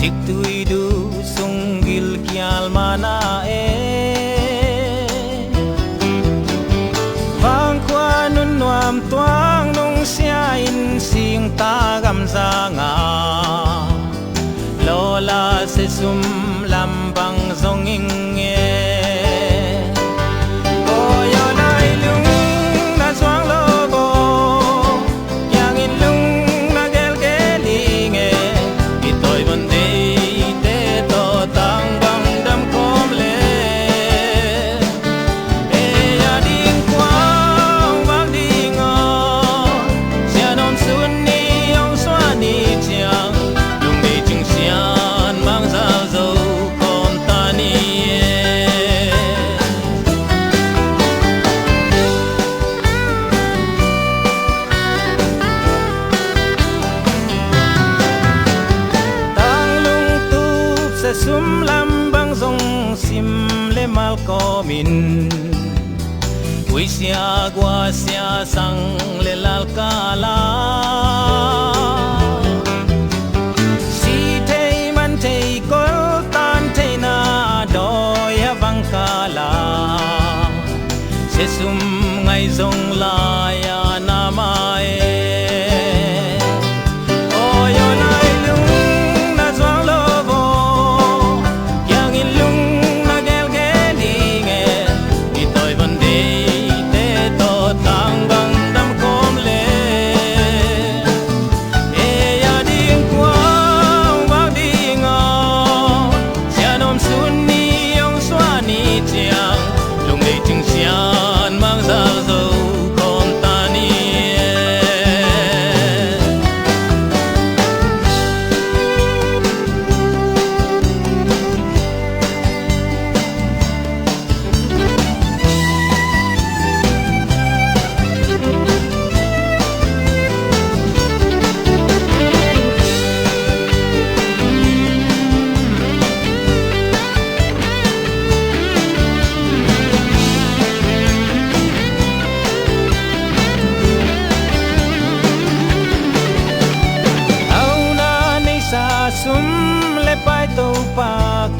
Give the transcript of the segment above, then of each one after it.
Chik tui du sunggil kial mana vang qua nun nuam toang nung sia in sing ta gam za nga lola se sum lambang zong ing sum lambang zong sim le mal ko min ui sia gua sia sang le lal kala si thei man thei kol tan thei na doi vang kala se sum ngai zong la ya na mai sum le pai to pa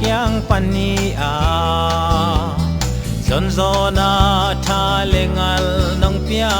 kyang pani a son zona tha lengal nong pia